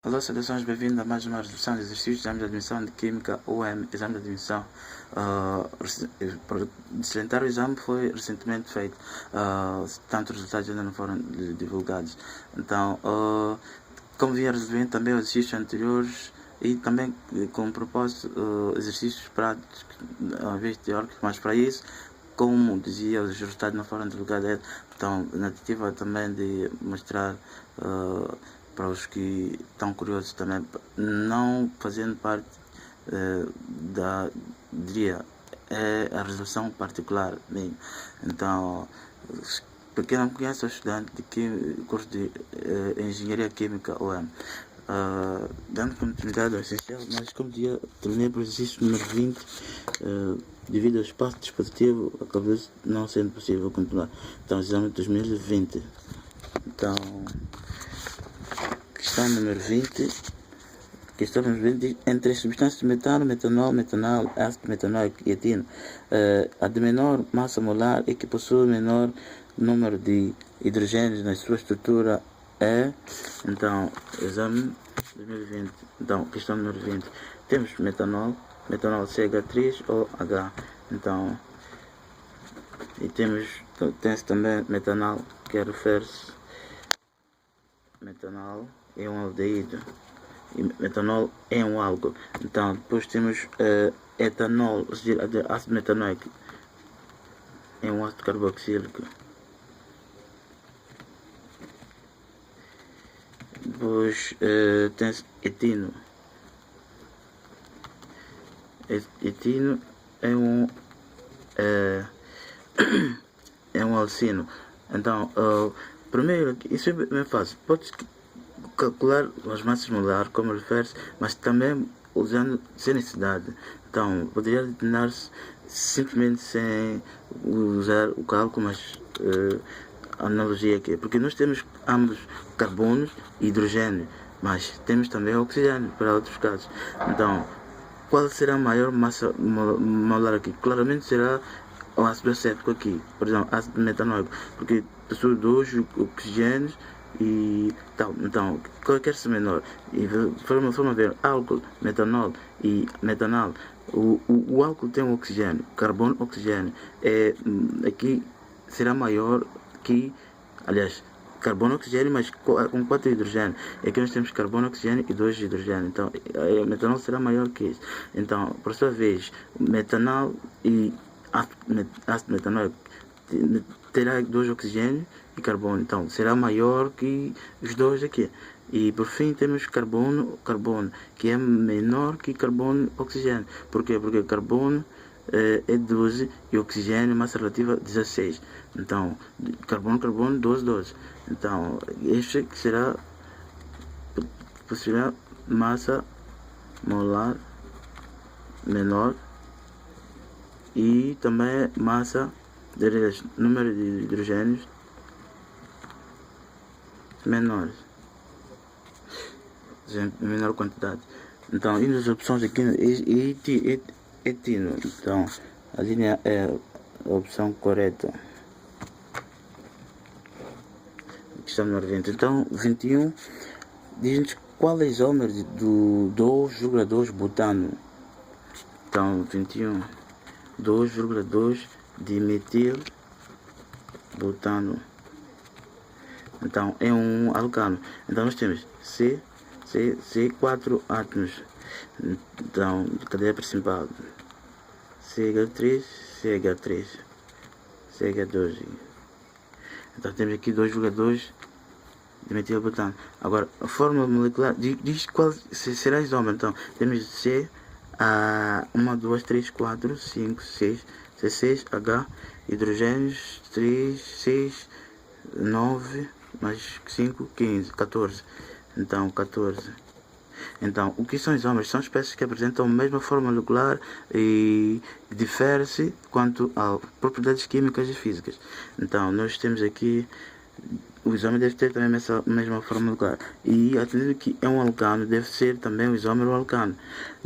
Olá, saudações, bem-vindo a mais uma resolução de exercícios de exame de admissão de Química UM, exame de admissão. De salientar, o exame foi recentemente feito, tanto os resultados ainda não foram divulgados. Então, como vinha resolvendo também os exercícios anteriores e também com propósito exercícios práticos, ao invés de teóricos, mas para isso, como dizia, os resultados não foram divulgados, então na tentativa também de mostrar para os que estão curiosos também, não fazendo parte diria, é a resolução particular minha. Então, para quem não conhece, sou estudante de curso de Engenharia Química UEM. Dando continuidade ao essencial, mas como dizia, terminei por exercício número 20, devido ao espaço dispositivo, acabou não sendo possível continuar. Então, exame de 2020. Então, questão número 20. Questão número 20. Entre as substâncias de metano, metanol, metanal, ácido metanoico e etino, a de menor massa molar e que possui menor número de hidrogênios na sua estrutura é. Então, exame 2020. Então, questão número 20. Temos metanol CH3 ou H. Então, e tem-se também metanol, que refere-se metanol é um aldeído e metanol é um álcool. Então, depois temos etanol, ou seja, ácido metanoico é um ácido carboxílico. Depois tem-se etino. Etino é um é um alcino. Então, primeiro, isso é bem fácil. Podes calcular as massas molares, como refere-se, mas também usando sem necessidade. Então, poderia determinar-se simplesmente sem usar o cálculo, mas a analogia aqui. Porque nós temos ambos carbonos e hidrogênio, mas temos também oxigênio para outros casos. Então, qual será a maior massa molar aqui? Claramente será o ácido acético aqui, por exemplo, ácido metanoico, porque possui dois oxigênios e tal. Então, qualquer ser menor, e forma a ver álcool, metanol e metanal. O álcool tem um oxigênio, carbono, oxigênio. Aqui será maior que, aliás, carbono, oxigênio, mas com 4 hidrogênio. Aqui nós temos carbono, oxigênio e 2 hidrogênio. Então, o metanol será maior que isso. Então, por sua vez, metanol e ácido metanoico terá 2 oxigênios e carbono. Então, será maior que os dois aqui. E por fim temos carbono, que é menor que carbono, oxigênio. Por quê? Porque carbono é 12 e oxigênio massa relativa 16. Então, carbono, 12, 12. Então, este que será massa molar menor e também massa, número de hidrogênios menores, menor quantidade. Então, indo as opções aqui, etino. Então, a linha é a opção correta. Questão número 20. Então, 21 diz-nos qual é o isómero do 2,2 butano. Então, 21, 2,2 dimetil butano. Então, é um alcano. Então, nós temos C4 átomos. Então, cadeia principal, CH3, CH2. Então, temos aqui 2,2 dimetilbutano. Agora, a fórmula molecular diz qual será isómero. Então, temos C, 1, 2, 3, 4, 5, 6, C6H, hidrogênios 3, 6, 9, mais 5, 15, 14. Então, 14. Então, o que são isómeros? São espécies que apresentam a mesma forma molecular e diferem-se quanto a propriedades químicas e físicas. Então, nós temos aqui, o isómero deve ter também essa mesma forma molecular. E, atendendo que é um alcano, deve ser também o isómero alcano.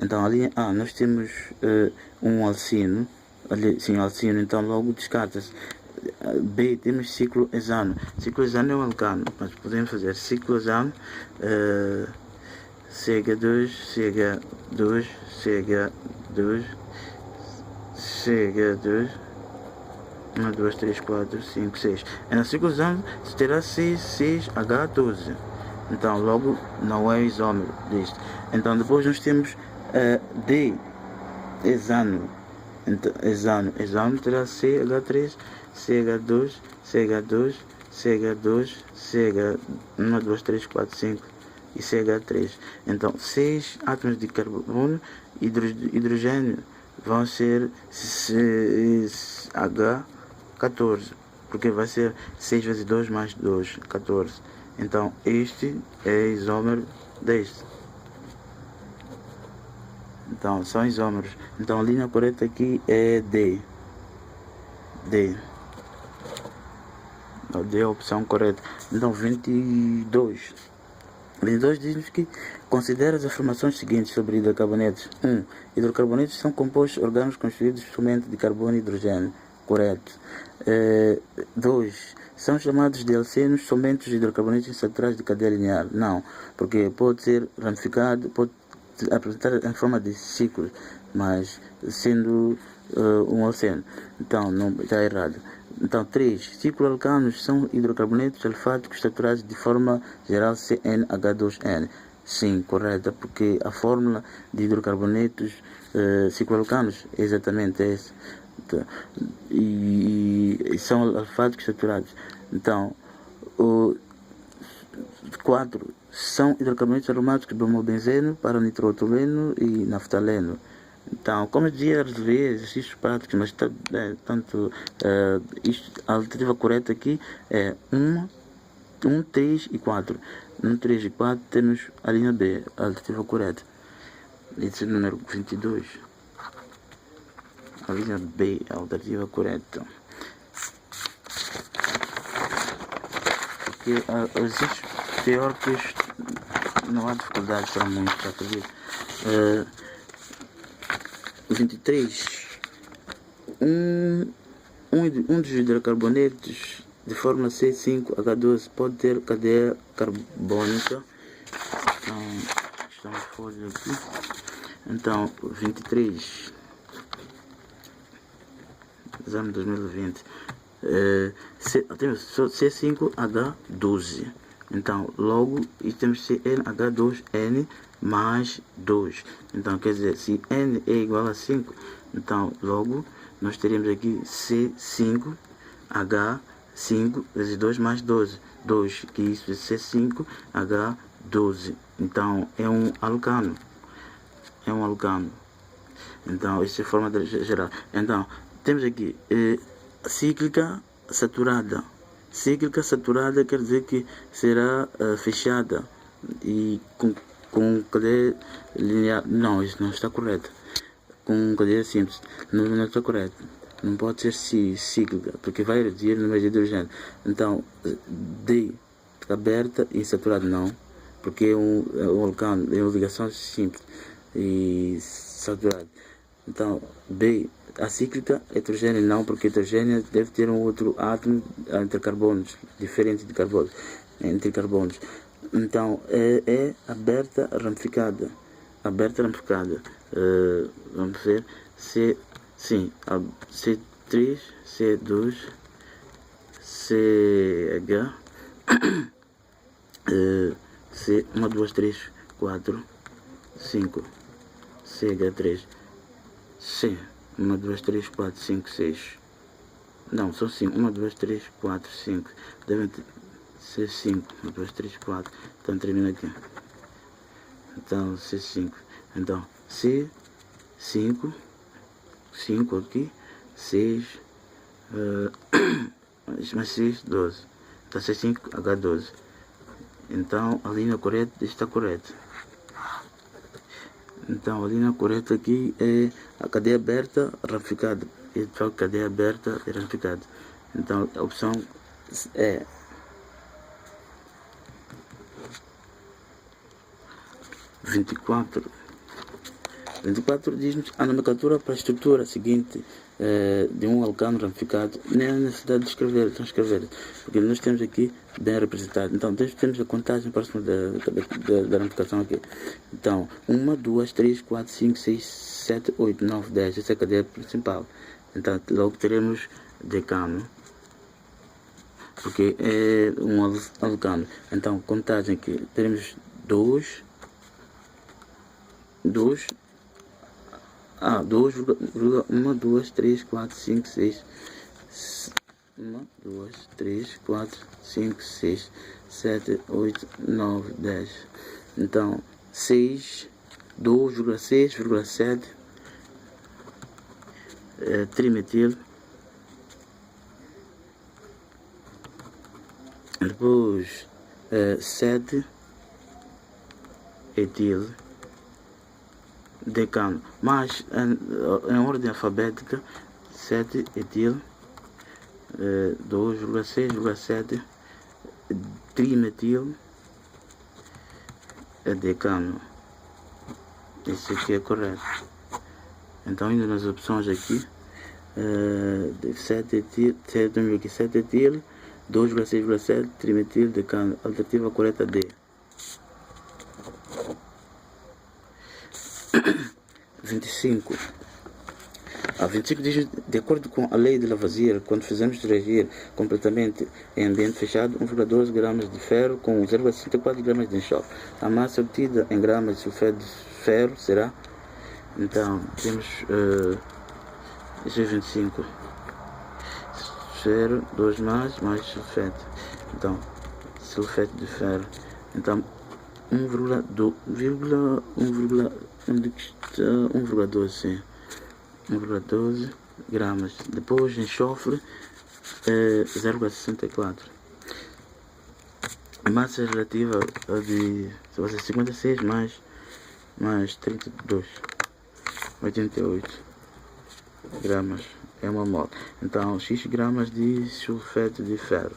Então, ali nós temos um alcino, então logo descarta-se. B, temos ciclohexano. Ciclohexano é um alcano, mas podemos fazer ciclohexano CH2, CH2, CH2, CH2, 1, 2, 3, 4, 5, 6. E na ciclo usando se terá C6H12. Então logo não é isômero disto. Então depois nós temos D, hexano. Então, hexano terá CH3, CH2, CH2, CH2, CH, 1, 2, 3, 4, 5 e CH3. Então 6 átomos de carbono e hidrogênio vão ser H14, porque vai ser 6 vezes 2 mais 2, 14. Então este é isômero deste. Então são isômeros. Então a linha correta aqui é D. D é a opção correta. Então 22. 22 diz que considera as afirmações seguintes sobre hidrocarbonetos. 1. Hidrocarbonetos são compostos orgânicos constituídos somente de carbono e hidrogênio. Correto. 2. São chamados de alcenos somente os hidrocarbonetos insaturados de cadeia linear. Não, porque pode ser ramificado, pode apresentar em forma de ciclos, mas sendo um alceno. Então não está errado. Então 3. Cicloalcanos são hidrocarbonetos alfáticos saturados de forma geral CnH2n. Sim, correta, porque a fórmula de hidrocarbonetos cicloalcanos é exatamente essa. Então, e são alfáticos saturados. Então, 4. São hidrocarbonetos aromáticos bromobenzeno, paranitrotolueno e naftaleno. Então, como eu dizia, resolver exercícios práticos, mas a alternativa correta aqui é 1, 3 e 4. No 3 e 4 temos a linha B, a alternativa correta. Esse é o número 22. A linha B, a alternativa correta. Porque os exercícios teóricos não há dificuldades para muitos, já acredito. 23. Um dos hidrocarbonetos de fórmula C5H12 pode ter cadeia carbônica. Então, estamos fora aqui. Então, 23. Exame 2020. Temos C5H12. Então, logo, temos CnH2n mais 2. Então, quer dizer, se n é igual a 5, então, logo, nós teremos aqui C5H5 vezes 2 mais 12. 2, que isso é C5H12. Então, é um alcano. É um alcano. Então, isso é a forma geral. Então, temos aqui cíclica saturada. Cíclica saturada quer dizer que será fechada e com cadeia linear. Não, isso não está correto. Com cadeia simples. Não está correto. Não pode ser cíclica, porque vai reduzir o número de hidrogênio. Então, D aberta e saturada não, porque é um alcano, é uma ligação simples e saturada. Então, B, a cíclica, heterogênea não, porque heterogênea deve ter um outro átomo entre carbonos, diferente de carbonos, entre carbonos. Então, é aberta, ramificada. Aberta, ramificada. Vamos ver. C3, C2, CH, C, 1, 2, 3, 4, 5, CH3, C, 1, 2, 3, 4, 5, 6. Não, são 5. 1, 2, 3, 4, 5. Devem ser 5. 1, 2, 3, 4. Então termina aqui. Então C5. Então C5. 5 aqui. 6. Mais 6, 12. Então C5H12. Então a linha correta está correta. Então a linha correta aqui é a cadeia aberta ramificada. Então cadeia aberta e ramificada. Então a opção é 24. 24 diz-nos a nomenclatura para a estrutura seguinte de um alcano ramificado, nem a necessidade de transcrever, porque nós temos aqui bem representado. Então, temos a contagem próxima da ramificação aqui. Então, 1, 2, 3, 4, 5, 6, 7, 8, 9, 10. Essa é a cadeia principal. Então, logo teremos decano, porque é um alcano. Então, contagem aqui, teremos 2, 1, 2, 3, 4, 5, 6, 1, 2, 3, 4, 5, 6, 7, 8, 9, 10. Então, 6, 2,6,7 trimetil. Depois 7 etil decano, mas em ordem alfabética 7 etil 2,6,7 trimetil decano. Isso aqui é correto. Então, indo nas opções aqui, 7 etil 2,6,7 trimetil decano. Alternativa correta D. 25. A 25 diz, de acordo com a lei de Lavoisier, quando fizermos reagir completamente em ambiente fechado 1,12 gramas de ferro com 0,64 gramas de enxofre, a massa obtida em gramas de sulfeto de ferro será. Então, temos isso é 25. Ferro, 2 mais sulfeto. Então, sulfeto de ferro. Então, 1,12, sim. 1,12 gramas. Depois, enxofre, 0,64. A massa relativa de 56 mais 32, 88 gramas. É uma mol. Então, X gramas de sulfeto de ferro.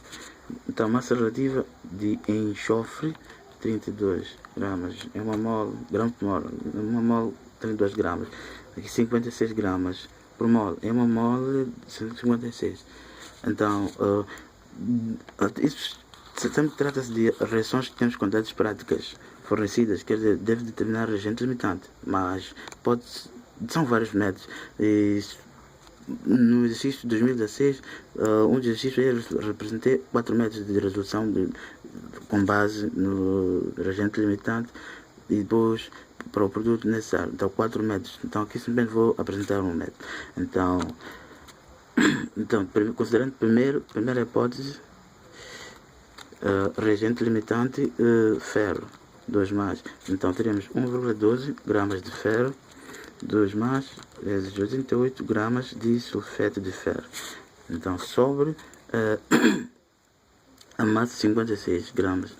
Então, massa relativa de enxofre, 32 gramas. É uma mol, grão por mol. Uma mol, 32 gramas. Aqui, 56 gramas por mol. É uma mol, 156. Então, isso sempre trata-se de reações que temos quantidades práticas fornecidas, quer dizer, deve determinar reagente limitante, mas são vários métodos. No exercício de 2016, um dos exercícios eu representei 4 métodos de resolução com base no reagente limitante e depois para o produto necessário. Então, 4 métodos. Então, aqui simplesmente vou apresentar um método. Então considerando primeira hipótese, reagente limitante, ferro, 2 mais. Então, teremos 1,12 gramas de ferro, 2 mais, vezes 88 gramas de sulfeto de ferro. Então, sobre a massa 56 gramas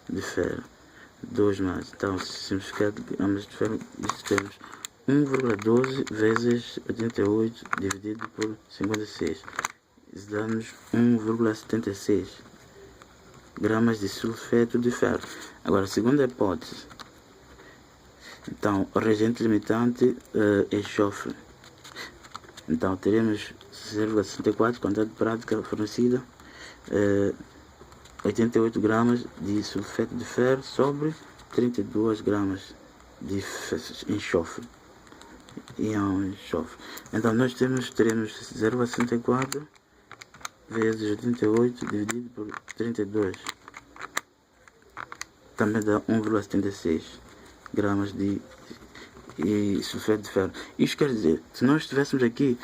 de ferro, 2 mais. Então, simplificado gramas de ferro, isso temos 1,12 vezes 88 dividido por 56. Isso dá-nos 1,76 gramas de sulfeto de ferro. Agora, segunda hipótese. Então, o reagente limitante enxofre. Então, teremos 0,64 quantidade prática fornecida, 88 gramas de sulfeto de ferro sobre 32 gramas de enxofre. Então, nós teremos 0,64 vezes 88 dividido por 32. Também dá 1,76 gramas de sulfeto de ferro. Isto quer dizer, se nós tivéssemos aqui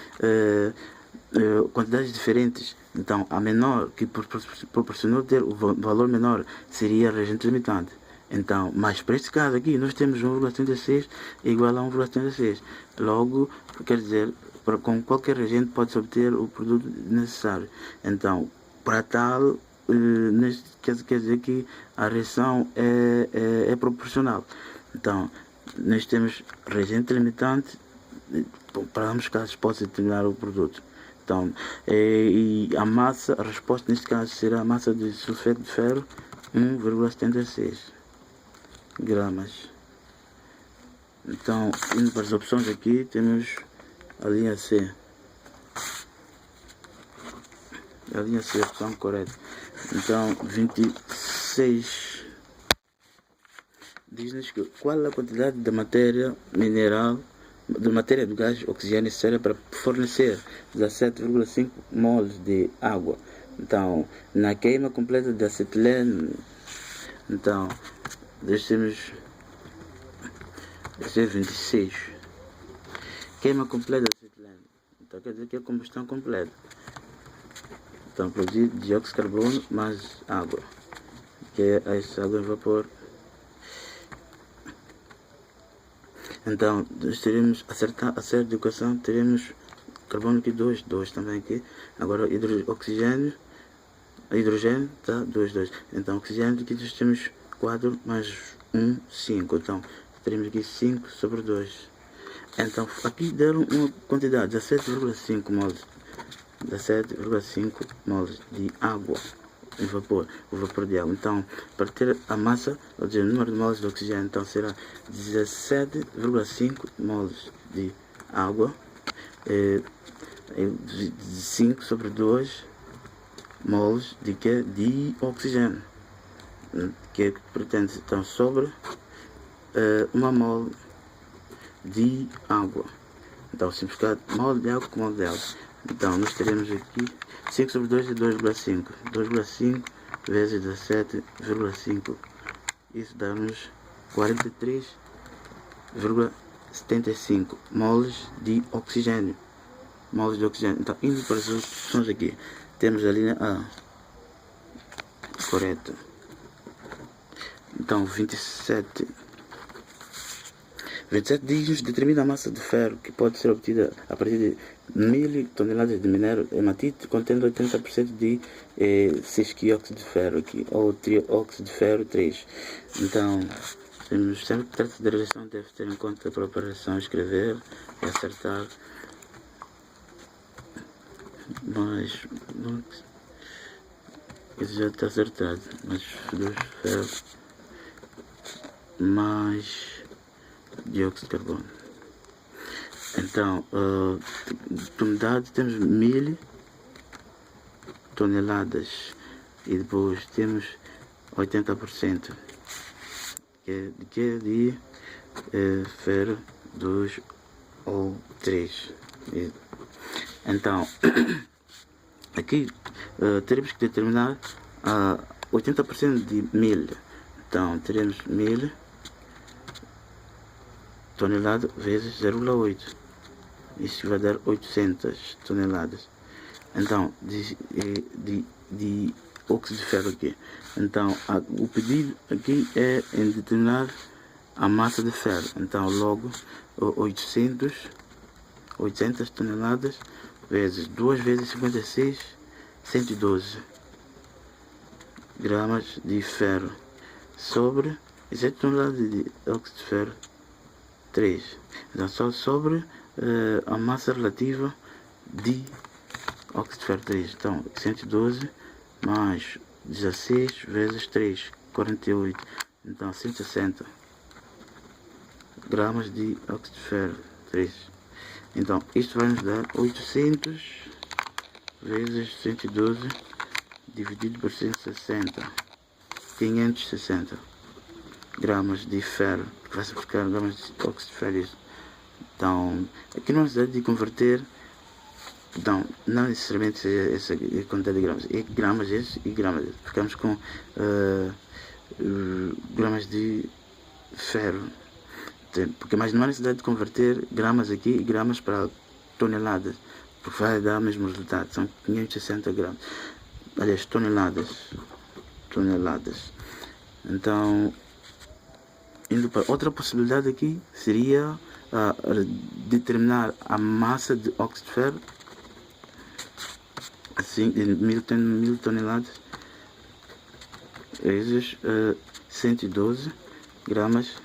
quantidades diferentes, então a menor que proporcionou ter o valor menor seria a reagente limitante. Então, mas para este caso aqui, nós temos 1,76 igual a 1,76. Logo, quer dizer, com qualquer reagente pode-se obter o produto necessário. Então, para tal, neste caso quer dizer que a reação é proporcional. Então, nós temos reagente limitante, para ambos os casos pode-se determinar o produto. Então, e a massa, a resposta neste caso será a massa de sulfeto de ferro, 1,76 gramas Então, indo para as opções aqui, temos a linha C. A linha C é a opção correta. Então, 26 diz-nos que qual é a quantidade de matéria mineral, de matéria do gás oxigênio necessária para fornecer 17,5 mols de água. Então, na queima completa de acetileno, então, deixemos 26. Queima completa de acetileno. Então, quer dizer que é combustão completa. Então, produzir dióxido de carbono mais água, que é essa água em vapor. Então, nós teremos a certa equação, teremos carbono aqui 2 também aqui. Agora, oxigênio, hidrogênio, tá? 2. Então, oxigênio aqui nós temos 4 mais 1, 5. Então, teremos aqui 5 sobre 2. Então, aqui deram uma quantidade, 17,5 mols. 17,5 mols de água em vapor, o vapor de água. Então, para ter a massa, ou seja, o número de mols de oxigênio, então será 17,5 mols de água, 5 sobre 2 mols de que? De oxigênio, que pretende então sobre 1 mol de água. Então, simplificar mol de água com mol de água. Então, nós teremos aqui 5 sobre 2 é 2,5. 2,5 vezes 17,5. Isso dá-nos 43,75 moles de oxigênio. Moles de oxigênio. Então, indo para as opções aqui, temos a linha A. Correta. Então, 27 dias determina a massa de ferro que pode ser obtida a partir de 1000 toneladas de minério hematite contendo 80% de sesquióxido de ferro aqui, ou trióxido de ferro 3. Então, sempre que trata de reação deve ter em conta para a operação escrever e acertar. Mas isso já está acertado. Mas dos ferros mais dióxido de carbono. Então, de umidade temos 1000 toneladas e depois temos 80% que é de ferro 2 ou 3. Então, aqui teremos que determinar 80% de 1000. Então, teremos 1000 tonelada vezes 0,8. Isso vai dar 800 toneladas. Então, de óxido de ferro aqui. Então, o pedido aqui é em determinar a massa de ferro. Então, logo 800 toneladas vezes 2 vezes 56, 112 gramas de ferro sobre 7 toneladas de óxido de ferro 3. Então, só sobre a massa relativa de óxido de ferro 3. Então, 112 mais 16 vezes 3, 48. Então, 160 gramas de óxido de ferro 3. Então, isto vai nos dar 800 vezes 112 dividido por 160. 560 gramas de ferro. Vai ficar gramas de óxido de ferro. Então, aqui não necessidade de converter. Então, não necessariamente seja essa quantidade de gramas. É gramas esse e gramas esse. Ficamos com gramas de ferro. Porque mais não há necessidade de converter gramas aqui e gramas para toneladas. Porque vai dar o mesmo resultado. São 560 gramas. Aliás, toneladas. Então, indo para outra possibilidade aqui, seria determinar a massa de óxido de ferro, assim, em 1000 toneladas, vezes 112 gramas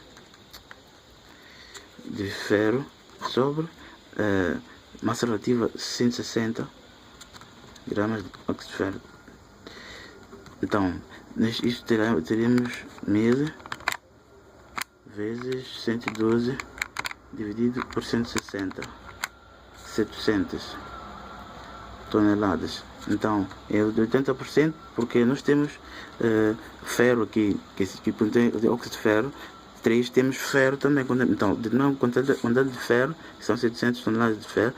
de ferro sobre massa relativa 160 gramas de óxido de ferro. Então, isto teremos 1000 vezes 112 dividido por 160, 700 toneladas. Então é de 80%, porque nós temos ferro aqui, que contém óxido de ferro. 3 temos ferro também, então de não quantidade de ferro, que são 700 toneladas de ferro,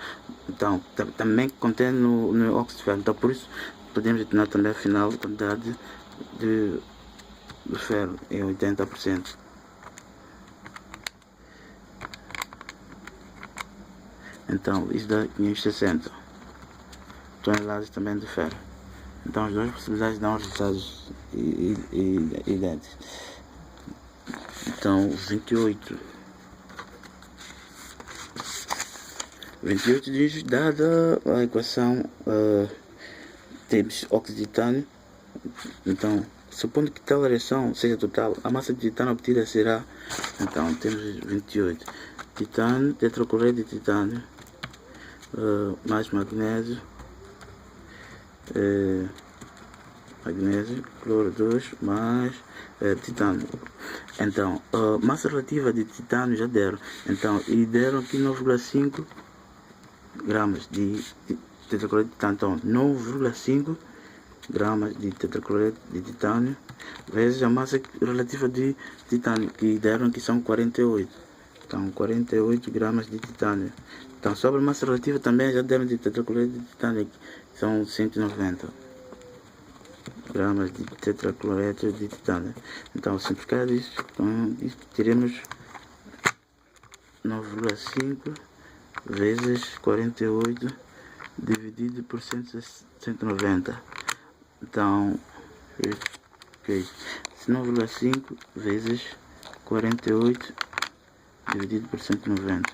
então também contém no óxido de ferro. Então por isso podemos determinar também a final quantidade de ferro é 80%. Então isso dá 560 toneladas também de ferro. Então as duas possibilidades dão resultados idênticos. Então 28 diz, dada a equação, temos óxido de titânio. Então, supondo que tal reação seja total, a massa de titânio obtida será, então temos 28 titânio, tetracloreto de titânio, mais magnésio, cloro 2 mais titânio. Então massa relativa de titânio já deram, então, e deram aqui 9,5 gramas de tetracloreto de titânio. Então 9,5 gramas de tetracloreto de titânio vezes a massa relativa de titânio, que deram que são 48. Então 48 gramas de titânio. Então sobre a massa relativa também já deram de tetracloreto de titânio, que são 190 gramas de tetracloreto de titânio. Então simplificar isso, então, teremos 9,5 vezes 48 dividido por 190. Então 9,5 vezes 48 dividido por 190,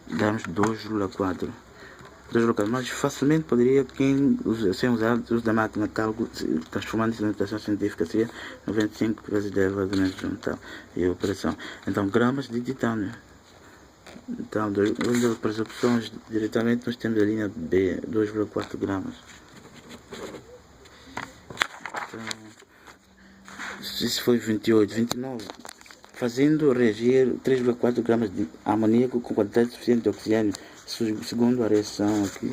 damos 2,4. Mas facilmente poderia, quem sem usar o uso da máquina de cálculo, transformando isso em notação científica, seria 95 vezes 10 elevado a menos 1 tal, e a operação. Então gramas de titânio. Então, para as opções diretamente, nós temos a linha B, 2,4 gramas. Então, isso foi 28, 29. Fazendo reagir 3,4 gramas de amoníaco com quantidade suficiente de oxigênio, segundo a reação aqui.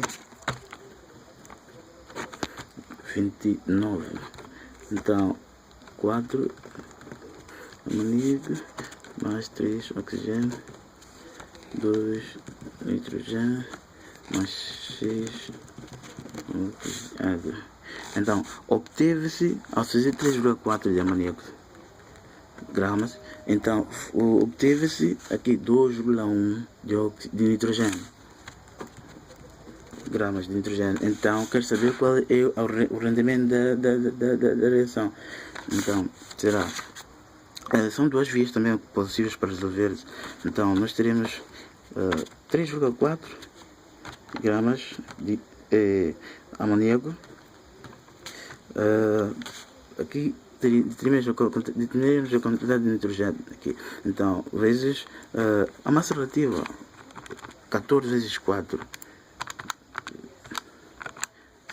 29. Então, 4 amoníaco mais 3 oxigênio, 2 nitrogênio mais 6 água. Então obteve-se, ao fazer 3,4 de amoníaco gramas, então obteve-se aqui 2,1 de nitrogênio, gramas de nitrogênio. Então quero saber qual é o rendimento da reação. Então será, são duas vias também possíveis para resolver. Então nós teremos 3,4 gramas de amoníaco, aqui determinamos a quantidade de nitrogênio aqui, então vezes a massa relativa, 14 vezes 4,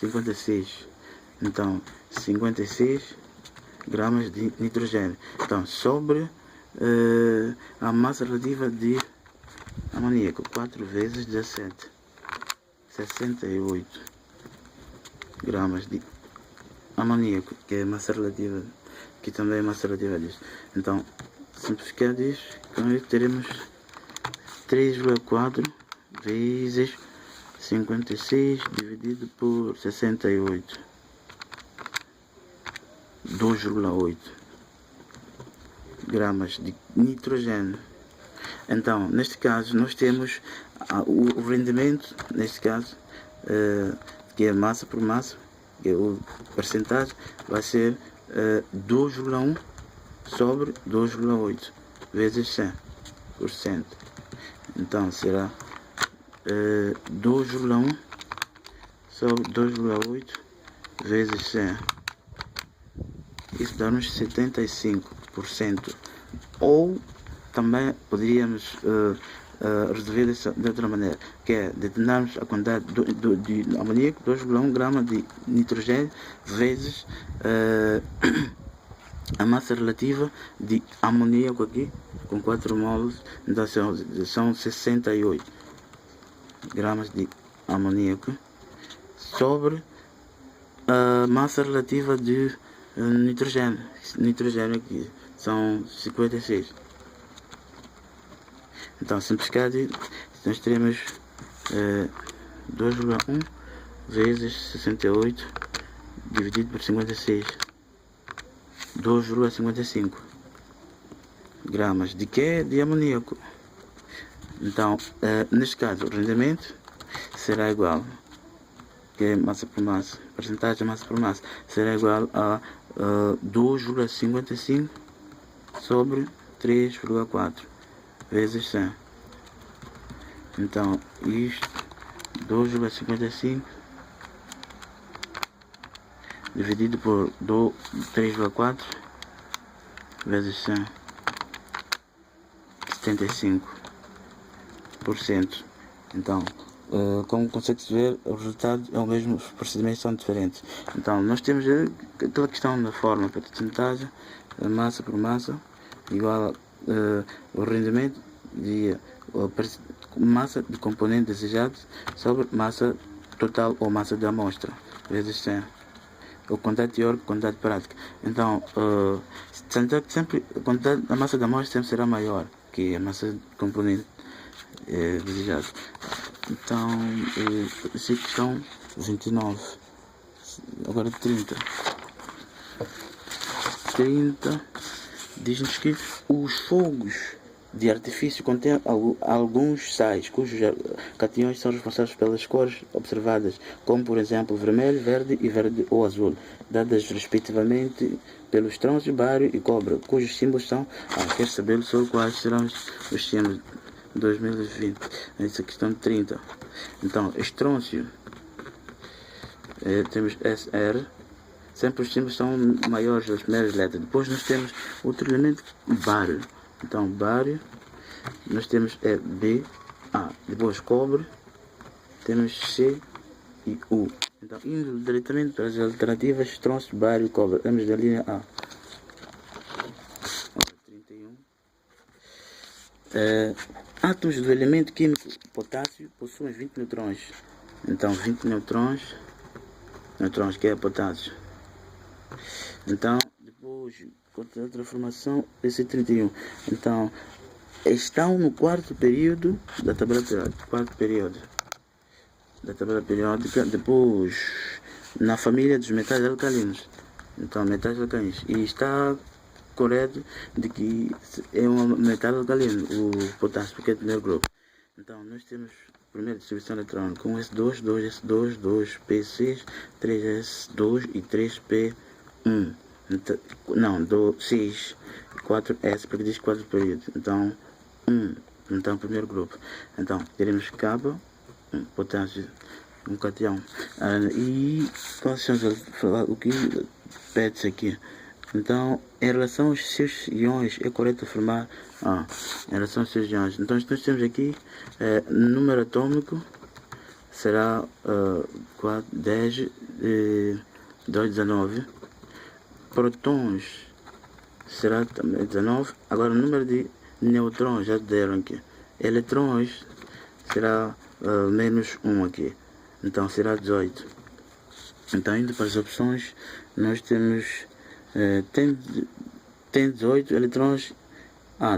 56. Então 56 gramas de nitrogênio. Então sobre a massa relativa de amoníaco, 4 vezes 17, 68 gramas de amoníaco, que é massa relativa, que também é massa relativa disso. Então simplificar isso, então teremos 3,4 vezes 56 dividido por 68, 2,8 gramas de nitrogênio. Então neste caso nós temos o rendimento, neste caso, que é massa por massa, que é o percentagem, vai ser 2,1 sobre 2,8 vezes 100%. Então será 2,1 sobre 2,8 vezes 100. Isso dá-nos 75%. Ou também poderíamos resolver de outra maneira, que é determinarmos a quantidade de amoníaco, 2,1 gramas de nitrogênio vezes a massa relativa de amoníaco aqui, com 4 moles, então são 68 gramas de amoníaco, sobre a massa relativa de nitrogênio aqui, são 56. Então, simplificado, nós teremos 2,1 vezes 68 dividido por 56, 2,55 gramas de quê? De amoníaco. Então, neste caso, o rendimento será igual, que é massa por massa, porcentagem de massa por massa, será igual a 2,55 sobre 3,4 vezes 100. Então, isto, 2,55 dividido por 3,4 vezes 100, 75%. Então, como consegue-se ver, o resultado é o mesmo, os procedimentos são diferentes. Então, nós temos aquela questão da forma, porcentagem, massa por massa, igual o rendimento de massa de componente desejado sobre massa total ou massa da amostra, vezes 100. O quantidade teórica, quantidade prática. Então, sempre a massa da amostra sempre será maior que a massa de componente desejado. Então, essa é a questão 29. Agora 30 diz-nos que os fogos de artifício contêm alguns sais, cujos cationes são responsáveis pelas cores observadas, como por exemplo vermelho, verde e verde ou azul, dadas respectivamente pelos estrôncio, bário e cobre, cujos símbolos são... quero saber sobre quais serão os símbolos 2020, essa questão de 30. Então, estrôncio, temos SR, sempre os símbolos são maiores das primeiras letras. Depois nós temos outro elemento, bário. Então, bário, nós temos B, A. Depois cobre, temos C e U. Então, indo diretamente para as alternativas, estrôncio, bário e cobre. Vamos da linha A. 31. Átomos do elemento químico potássio possuem 20 neutrões. Então, 20 neutrões que é potássio. Então, depois, outra transformação, esse 31. Então, estão no quarto período da tabela periódica. Depois, na família dos metais alcalinos. Então, metais alcalinos. E está correto de que é um metal alcalino, o potássio, porque é do primeiro grupo. Então, nós temos primeira distribuição eletrônica, 1s2, 2s2, 2p6, 3s2 e 3p1. Então, não, 6, 4s, porque diz 4 períodos. Então, 1. Então, primeiro grupo. Então, teremos K, potássio, um cateão. E o que pede-se aqui? Então, em relação aos seus íons, é correto afirmar em relação aos seus íons. Então, nós temos aqui número atômico será 10, 2, 19. Prótons será também 19. Agora, o número de neutrons já deram aqui. Eletrões será menos 1 aqui. Então, será 18. Então, indo para as opções, nós temos... tem 18 eletrões.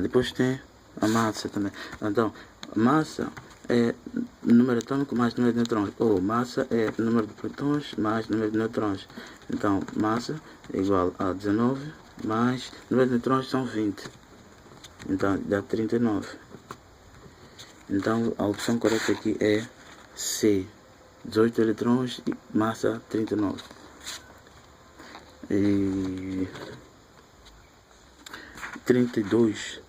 Depois tem a massa também. Então, massa é número atômico mais número de neutrões. Ou massa é número de prótons mais número de neutrões. Então, massa é igual a 19 mais número de neutrões são 20. Então, dá 39. Então, a opção correta aqui é C. 18 eletrões e massa 39. E 32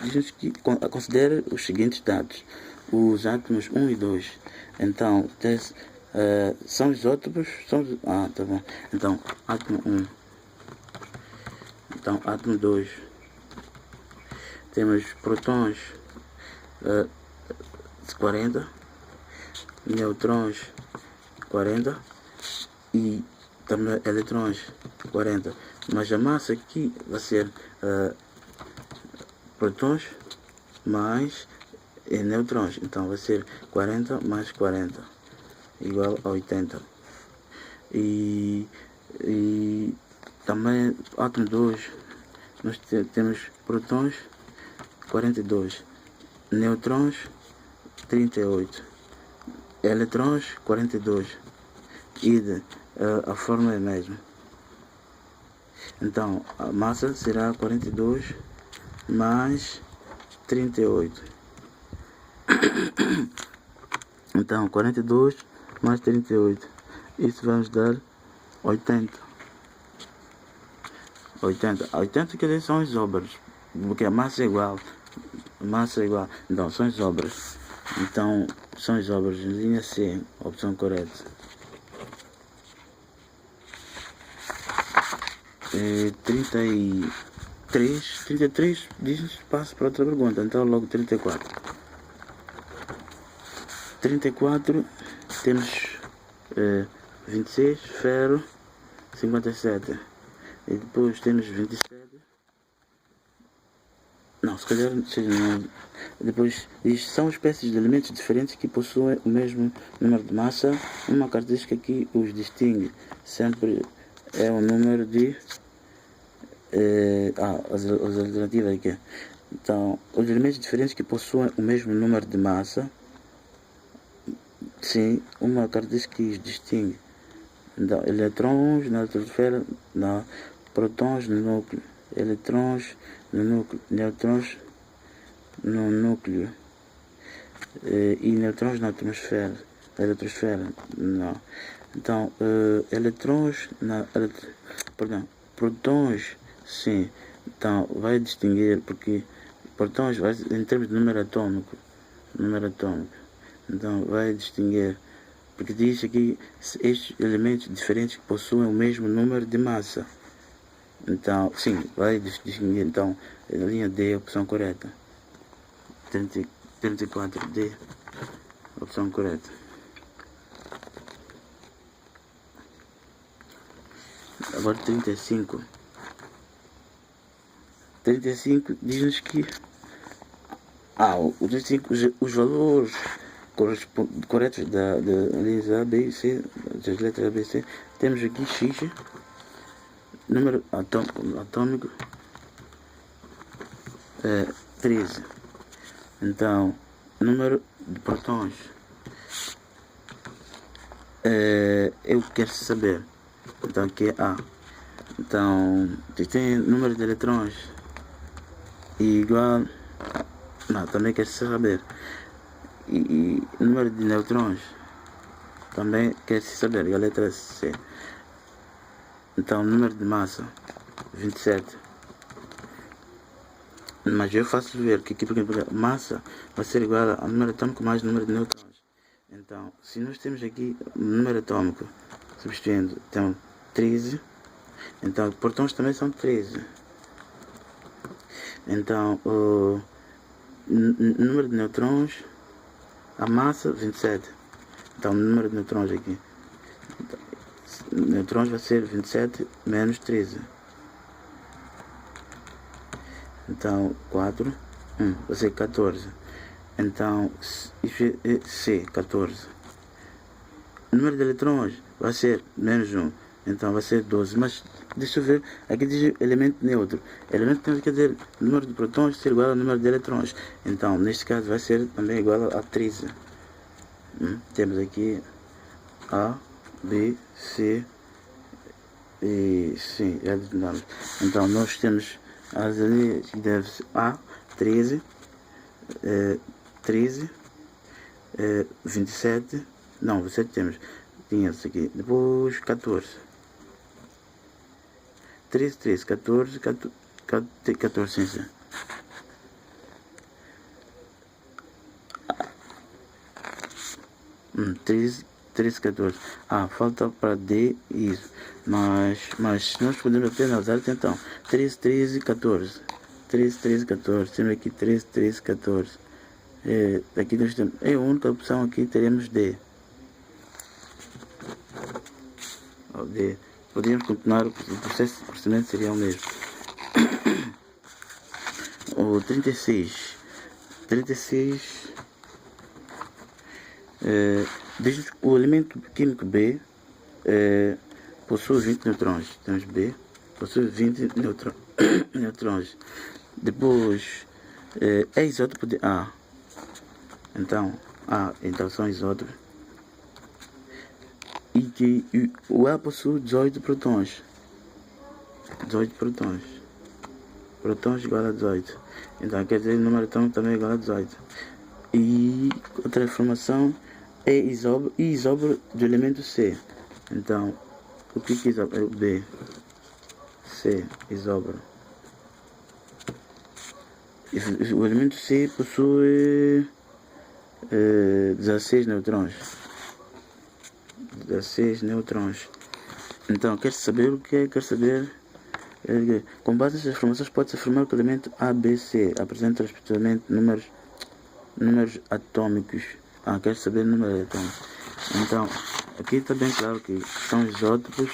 diz que considera os seguintes dados: os átomos 1 e 2. Então, são isótopos, tá bom. Então, átomo 1. Então, átomo 2. Temos prótons 40, neutrons 40 e também eletrões, 40. Mas a massa aqui vai ser prótons mais neutrons. Então vai ser 40 mais 40 igual a 80. E também átomo 2, nós temos prótons 42, neutrons 38, eletrons 42. E a fórmula é a mesma. Então a massa será 42 mais 38. Então 42 mais 38, isso vai nos dar 80. 80 quer dizer são isóbaros, porque a massa é igual. Então são isóbaros. Então são isóbaros. Linha C, opção correta. 33 diz passo para outra pergunta. Então logo 34. 34 temos 26, ferro 57. E depois temos 27. Não, se calhar não. Depois diz, são espécies de elementos diferentes que possuem o mesmo número de massa. Uma característica que os distingue sempre é o número de as alternativas aqui. Então, os elementos diferentes que possuem o mesmo número de massa. Sim, uma característica que os distingue. Então, eletrons na estratosfera, prótons no núcleo, eletrons no núcleo, neutrons no núcleo e neutrons na atmosfera, na eletrosfera, não. Então, eletrons prótons, sim. Então, vai distinguir, porque prótons vai em termos de número atômico. Então, vai distinguir, porque diz aqui estes elementos diferentes possuem o mesmo número de massa. Então, sim, vai distinguir. Então, a linha D é a opção correta. 34D, opção correta. Agora 35. 35 diz-nos que os valores corretos da linha A, B e C, das letras A, B e C, temos aqui X, número atômico 13. Então, número de prótons eu quero saber. Então aqui é A. Então tem número de eletrons igual. Não, também quero saber. E número de neutrons também quer se saber, a letra C. Então número de massa 27. Mas eu faço ver que aqui porque massa vai ser igual ao número atômico mais número de neutrons. Então se nós temos aqui número atômico substituindo, então 13. Então prótons também são 13. Então o número de neutrons, a massa 27. Então o número de neutrons aqui, então, neutrons vai ser 27 menos 13. Então 4 vai ser 14. Então C 14. O número de eletrons vai ser menos 1. Então vai ser 12. Mas deixa eu ver, aqui diz elemento neutro. Elemento neutro quer dizer o número de prótons ser igual ao número de eletrons. Então neste caso vai ser também igual a 13. Temos aqui A, B, C e sim, já definimos. Então nós temos as ali que deve ser A, 13, 27, não, 27 temos, tinha isso aqui, depois 14. 13, 14, 14, sim. 13, 14. Falta para D isso. Mas nós podemos apenas usar então 13, 14. 13, 14. Temos aqui 13, 14. Aqui nós temos. É a única opção aqui, teremos D. D. Podíamos continuar, o procedimento seria o mesmo. O 36 diz que o elemento químico B possui 20 neutrões. Temos B, possui 20 neutrões. Depois é isótopo de A. Então são isótopos. E que o A possui 18 protões. 18 protões. Protões igual a 18. Então quer dizer o número atômico também é igual a 18. E outra informação é isóbaro do elemento C. Então, o que é isóbaro? É o B. C, isóbaro. O elemento C possui 16 neutrões. 16 neutrões. Então, quer saber o que é? Quer saber? Com base nessas informações, pode-se afirmar que o elemento A, B, C apresenta respectivamente números atômicos. Quer saber o número atômico? Então, aqui está bem claro que são isótopos